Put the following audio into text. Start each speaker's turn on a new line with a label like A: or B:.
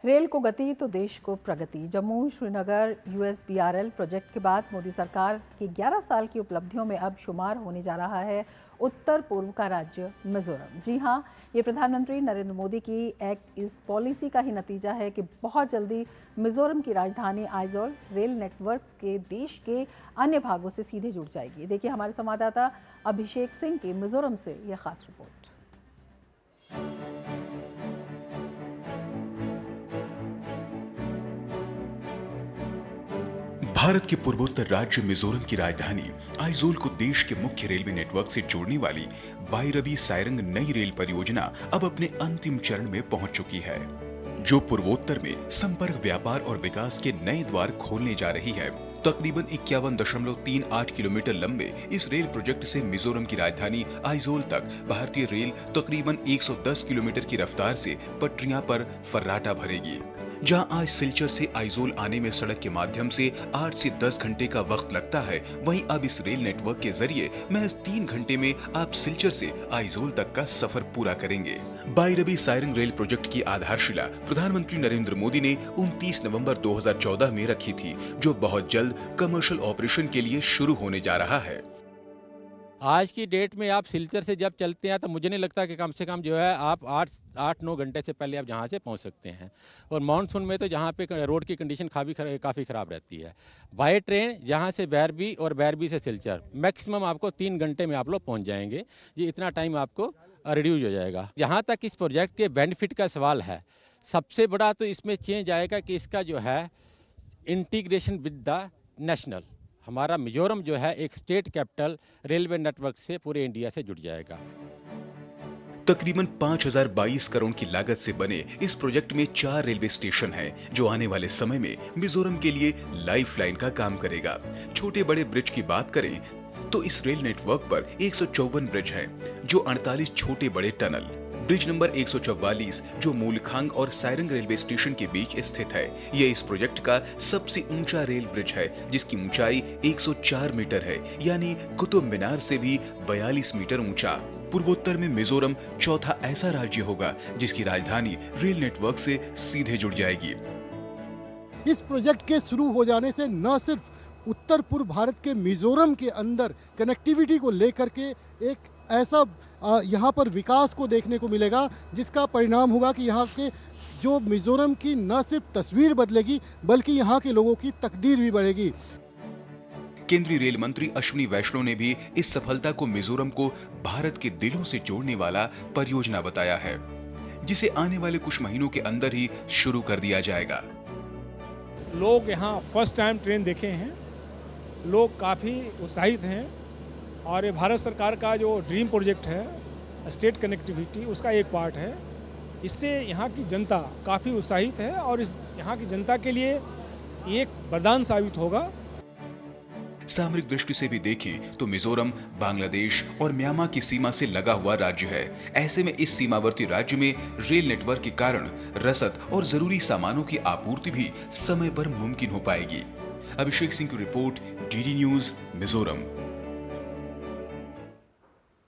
A: Rail को गति तो देश को प्रगति। जम्मू श्रीनगर यूएसबीआरएल प्रोजेक्ट के बाद मोदी सरकार की 11 साल की उपलब्धियों में अब शुमार होने जा रहा है उत्तर पूर्व का राज्य मिजोरम। जी हां, ये प्रधानमंत्री नरेंद्र मोदी की इस पॉलिसी का ही नतीजा है कि बहुत जल्दी मिजोरम की राजधानी आइजोल रेल नेटवर्क के देश के अन्य भागों से सीधे जुड़ जाएगी। देखिए हमारे संवाददाता अभिषेक सिंह की मिजोरम से यह खास रिपोर्ट।
B: भारत के पूर्वोत्तर राज्य मिजोरम की राजधानी आइजोल को देश के मुख्य रेलवे नेटवर्क से जोड़ने वाली बाइरबी सारंग नई रेल परियोजना अब अपने अंतिम चरण में पहुंच चुकी है, जो पूर्वोत्तर में संपर्क, व्यापार और विकास के नए द्वार खोलने जा रही है। तकरीबन 51.38 किलोमीटर लंबे इस रेल प्रोजेक्ट से मिजोरम की राजधानी आइजोल तक भारतीय रेल तकरीबन 110 किलोमीटर की रफ्तार से पटरियां पर फर्राटा भरेगी। जहां आज सिलचर से आइजोल आने में सड़क के माध्यम से 8 से 10 घंटे का वक्त लगता है, वहीं अब इस रेल नेटवर्क के जरिए महज 3 घंटे में आप सिलचर से आइजोल तक का सफर पूरा करेंगे। बाइरबी सारंग रेल प्रोजेक्ट की आधारशिला प्रधानमंत्री नरेंद्र मोदी ने 29 नवंबर 2014 में रखी थी, जो बहुत जल्द कमर्शियल ऑपरेशन के लिए शुरू होने जा रहा है।
C: आज की डेट में आप सिलचर से जब चलते हैं तो मुझे नहीं लगता कि कम से कम जो है आप 8-9 घंटे से पहले आप जहाँ से पहुँच सकते हैं। और मानसून में तो जहाँ पे रोड की कंडीशन काफ़ी ख़राब रहती है। बाय ट्रेन यहाँ से बैरबी और बैरबी से सिलचर मैक्सिमम आपको 3 घंटे में आप लोग पहुँच जाएंगे। ये इतना टाइम आपको रिड्यूज हो जाएगा। जहाँ तक इस प्रोजेक्ट के बेनिफिट का सवाल है, सबसे बड़ा तो इसमें चेंज आएगा कि इसका जो है इंटीग्रेशन विद द नेशनल, हमारा मिजोरम जो है एक स्टेट कैपिटल रेलवे नेटवर्क से पूरे इंडिया से जुड़ जाएगा।
B: तकरीबन 5022 करोड़ की लागत से बने इस प्रोजेक्ट में 4 रेलवे स्टेशन हैं, जो आने वाले समय में मिजोरम के लिए लाइफलाइन का काम करेगा। छोटे बड़े ब्रिज की बात करें तो इस रेल नेटवर्क पर 154 ब्रिज हैं, जो 48 छोटे बड़े टनल। ब्रिज नंबर 144 जो मूलखांग और सारंग रेलवे स्टेशन के बीच स्थित है, यह इस प्रोजेक्ट का सबसे ऊंचा रेल ब्रिज है, जिसकी ऊंचाई 104 मीटर है, यानी कुतुब मीनार से भी 42 मीटर ऊंचा। पूर्वोत्तर में मिजोरम चौथा ऐसा राज्य होगा जिसकी राजधानी रेल नेटवर्क से सीधे जुड़ जाएगी।
D: इस प्रोजेक्ट के शुरू हो जाने से न सिर्फ उत्तर पूर्व भारत के मिजोरम के अंदर कनेक्टिविटी को लेकर के एक ऐसा यहाँ पर विकास को देखने को मिलेगा, जिसका परिणाम होगा कि यहाँ के जो मिजोरम की न सिर्फ तस्वीर बदलेगी बल्कि यहाँ के लोगों की तकदीर भी बढ़ेगी।
B: केंद्रीय रेल मंत्री अश्विनी वैष्णव ने भी इस सफलता को मिजोरम को भारत के दिलों से जोड़ने वाला परियोजना बताया है, जिसे आने वाले कुछ महीनों के अंदर ही शुरू कर दिया जाएगा।
E: लोग यहाँ फर्स्ट टाइम ट्रेन देखे हैं, लोग काफ़ी उत्साहित हैं और ये भारत सरकार का जो ड्रीम प्रोजेक्ट है स्टेट कनेक्टिविटी, उसका एक पार्ट है। इससे यहाँ की जनता काफ़ी उत्साहित है और इस यहाँ की जनता के लिए एक वरदान साबित होगा।
B: सामरिक दृष्टि से भी देखें तो मिजोरम बांग्लादेश और म्यांमार की सीमा से लगा हुआ राज्य है। ऐसे में इस सीमावर्ती राज्य में रेल नेटवर्क के कारण रसद और जरूरी सामानों की आपूर्ति भी समय पर मुमकिन हो पाएगी। अभिषेक सिंह की रिपोर्ट, डीडी न्यूज, मिजोरम।